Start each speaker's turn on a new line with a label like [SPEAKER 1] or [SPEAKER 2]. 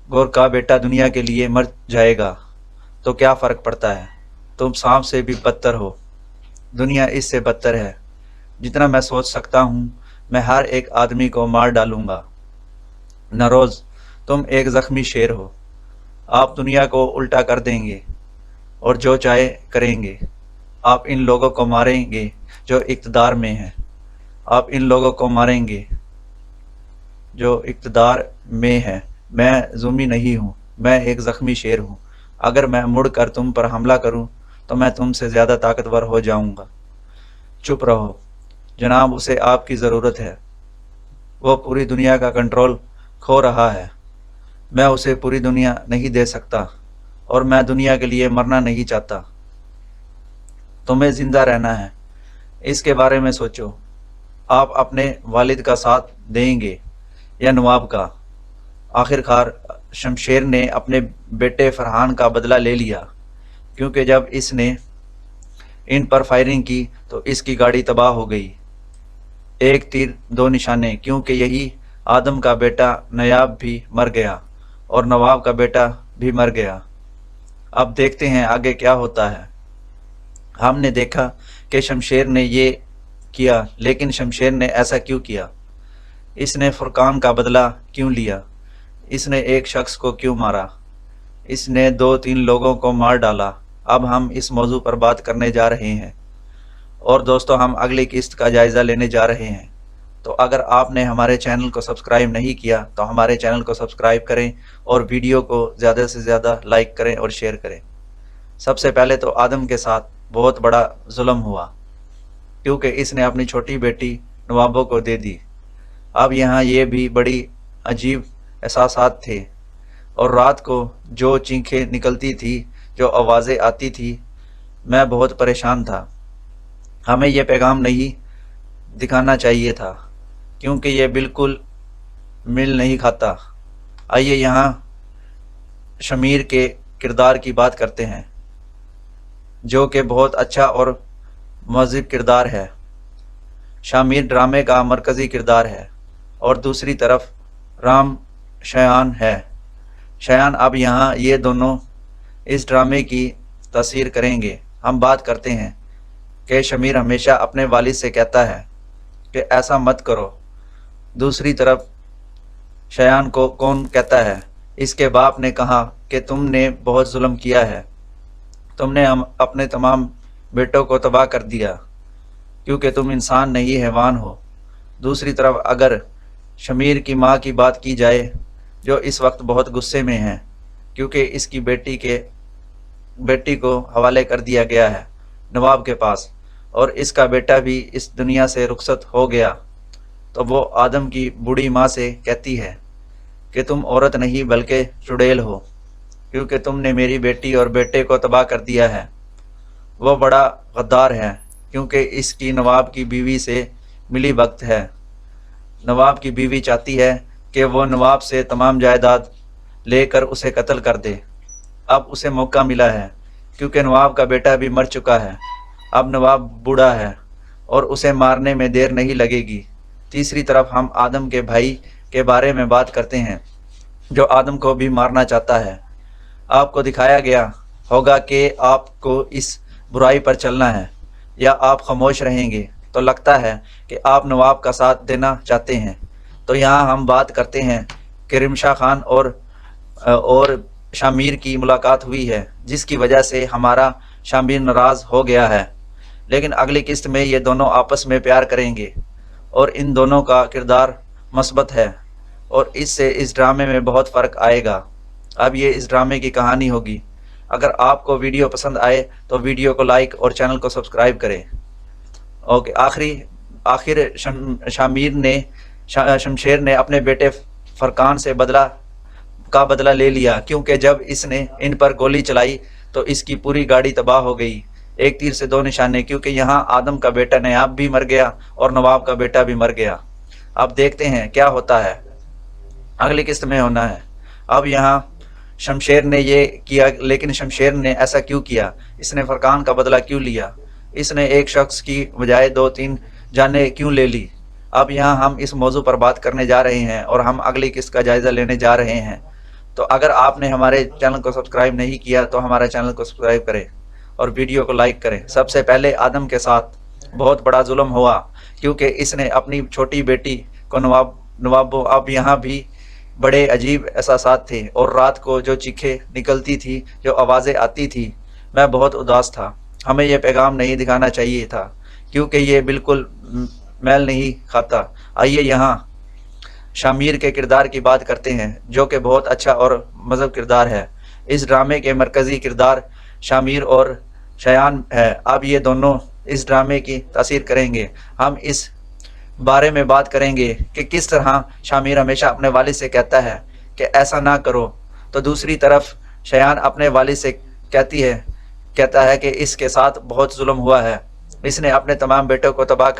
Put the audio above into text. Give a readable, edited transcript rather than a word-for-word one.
[SPEAKER 1] گور کا بیٹا دنیا کے لیے مر جائے گا تو کیا فرق پڑتا ہے؟ تم سانپ سے بھی بدتر ہو، دنیا اس سے بدتر ہے۔ جتنا میں سوچ سکتا ہوں میں ہر ایک آدمی کو مار ڈالوں گا۔ نروز، تم ایک زخمی شیر ہو، آپ دنیا کو الٹا کر دیں گے اور جو چاہے کریں گے۔ آپ ان لوگوں کو ماریں گے جو اقتدار میں ہیں، آپ ان لوگوں کو ماریں گے جو اقتدار میں ہے۔ میں زومی نہیں ہوں، میں ایک زخمی شیر ہوں۔ اگر میں مڑ کر تم پر حملہ کروں تو میں تم سے زیادہ طاقتور ہو جاؤں گا۔ چپ رہو جناب، اسے آپ کی ضرورت ہے، وہ پوری دنیا کا کنٹرول کھو رہا ہے۔ میں اسے پوری دنیا نہیں دے سکتا اور میں دنیا کے لیے مرنا نہیں چاہتا۔ تمہیں زندہ رہنا ہے، اس کے بارے میں سوچو۔ آپ اپنے والد کا ساتھ دیں گے یا نواب کا؟ آخر کار شمشیر نے اپنے بیٹے فرحان کا بدلہ لے لیا، کیونکہ جب اس نے ان پر فائرنگ کی تو اس کی گاڑی تباہ ہو گئی۔ ایک تیر دو نشانے، کیونکہ یہی آدم کا بیٹا نیاب بھی مر گیا اور نواب کا بیٹا بھی مر گیا۔ اب دیکھتے ہیں آگے کیا ہوتا ہے۔ ہم نے دیکھا کہ شمشیر نے یہ کیا، لیکن شمشیر نے ایسا کیوں کیا؟ اس نے فرقان کا بدلہ کیوں لیا؟ اس نے ایک شخص کو کیوں مارا؟ اس نے 2-3 لوگوں کو مار ڈالا۔ اب ہم اس موضوع پر بات کرنے جا رہے ہیں، اور دوستو ہم اگلی قسط کا جائزہ لینے جا رہے ہیں۔ تو اگر آپ نے ہمارے چینل کو سبسکرائب نہیں کیا تو ہمارے چینل کو سبسکرائب کریں اور ویڈیو کو زیادہ سے زیادہ لائک کریں اور شیئر کریں۔ سب سے پہلے تو آدم کے ساتھ بہت بڑا ظلم ہوا، کیونکہ اس نے اپنی چھوٹی بیٹی نوابوں کو دے دی۔ اب یہاں یہ بھی بڑی عجیب احساسات تھے، اور رات کو جو چینخیں نکلتی تھی، جو آوازیں آتی تھی، میں بہت پریشان تھا۔ ہمیں یہ پیغام نہیں دکھانا چاہیے تھا، کیونکہ یہ بالکل مل نہیں کھاتا۔ آئیے یہاں شمیر کے کردار کی بات کرتے ہیں، جو کہ بہت اچھا اور مہذب کردار ہے۔ شامیر ڈرامے کا مرکزی کردار ہے، اور دوسری طرف رام شیان ہے۔ شیان اب یہاں یہ دونوں اس ڈرامے کی تاثیر کریں گے۔ ہم بات کرتے ہیں کہ شمیر ہمیشہ اپنے والد سے کہتا ہے کہ ایسا مت کرو۔ دوسری طرف شیان کو کون کہتا ہے؟ اس کے باپ نے کہا کہ تم نے بہت ظلم کیا ہے، تم نے اپنے تمام بیٹوں کو تباہ کر دیا، کیونکہ تم انسان نہیں حیوان ہو۔ دوسری طرف اگر شمیر کی ماں کی بات کی جائے، جو اس وقت بہت غصے میں ہے، کیونکہ اس کی بیٹی کو حوالے کر دیا گیا ہے نواب کے پاس، اور اس کا بیٹا بھی اس دنیا سے رخصت ہو گیا، تو وہ آدم کی بوڑھی ماں سے کہتی ہے کہ تم عورت نہیں بلکہ چڑیل ہو، کیونکہ تم نے میری بیٹی اور بیٹے کو تباہ کر دیا ہے۔ وہ بڑا غدار ہے، کیونکہ اس کی نواب کی بیوی سے ملی بھگت ہے۔ نواب کی بیوی چاہتی ہے کہ وہ نواب سے تمام جائیداد لے کر اسے قتل کر دے۔ اب اسے موقع ملا ہے، کیونکہ نواب کا بیٹا بھی مر چکا ہے۔ اب نواب بوڑھا ہے اور اسے مارنے میں دیر نہیں لگے گی۔ تیسری طرف ہم آدم کے بھائی کے بارے میں بات کرتے ہیں، جو آدم کو بھی مارنا چاہتا ہے۔ آپ کو دکھایا گیا ہوگا کہ آپ کو اس برائی پر چلنا ہے یا آپ خاموش رہیں گے۔ تو لگتا ہے کہ آپ نواب کا ساتھ دینا چاہتے ہیں۔ تو یہاں ہم بات کرتے ہیں کہ رمشا خان اور شامیر کی ملاقات ہوئی ہے، جس کی وجہ سے ہمارا شامیر ناراض ہو گیا ہے۔ لیکن اگلی قسط میں یہ دونوں آپس میں پیار کریں گے، اور ان دونوں کا کردار مثبت ہے، اور اس سے اس ڈرامے میں بہت فرق آئے گا۔ اب یہ اس ڈرامے کی کہانی ہوگی۔ اگر آپ کو ویڈیو پسند آئے تو ویڈیو کو لائک اور چینل کو سبسکرائب کریں۔ اوکے، آخر شمشیر نے اپنے بیٹے فرقان سے بدلہ لے لیا، کیونکہ جب اس نے ان پر گولی چلائی تو اس کی پوری گاڑی تباہ ہو گئی۔ ایک تیر سے دو نشانے، کیونکہ یہاں آدم کا بیٹا نیاب بھی مر گیا اور نواب کا بیٹا بھی مر گیا۔ اب دیکھتے ہیں کیا ہوتا ہے، اگلی قسط میں ہونا ہے۔ اب یہاں شمشیر نے یہ کیا، لیکن شمشیر نے ایسا کیوں کیا؟ اس نے فرقان کا بدلہ کیوں لیا؟ اس نے ایک شخص کی بجائے 2-3 جانیں کیوں لے لی؟ اب یہاں ہم اس موضوع پر بات کرنے جا رہے ہیں، اور ہم اگلی قسط کا جائزہ لینے جا رہے ہیں۔ تو اگر آپ نے ہمارے چینل کو سبسکرائب نہیں کیا تو ہمارے چینل کو سبسکرائب کریں اور ویڈیو کو لائک کریں۔ سب سے پہلے آدم کے ساتھ بہت بڑا ظلم ہوا، کیونکہ اس نے اپنی چھوٹی بیٹی کو نوابو اب یہاں بھی بڑے عجیب احساسات تھے، اور رات کو جو چیخیں نکلتی تھی، جو آوازیں آتی تھی، میں بہت اداس تھا۔ ہمیں یہ پیغام نہیں دکھانا چاہیے تھا، کیونکہ یہ بالکل میل نہیں کھاتا۔ آئیے یہاں شامیر کے کردار کی بات کرتے ہیں، جو کہ بہت اچھا اور مذہب کردار ہے۔ اس ڈرامے کے مرکزی کردار شامیر اور شایان ہے۔ اب یہ دونوں اس ڈرامے کی تاثیر کریں گے۔ ہم اس بارے میں بات کریں گے کہ کس طرح شامیر ہمیشہ اپنے والد سے کہتا ہے کہ ایسا نہ کرو، تو دوسری طرف شایان اپنے والد سے کہتا ہے کہ اس کے ساتھ بہت ظلم ہوا ہے، اس نے اپنے تمام بیٹوں کو تباہ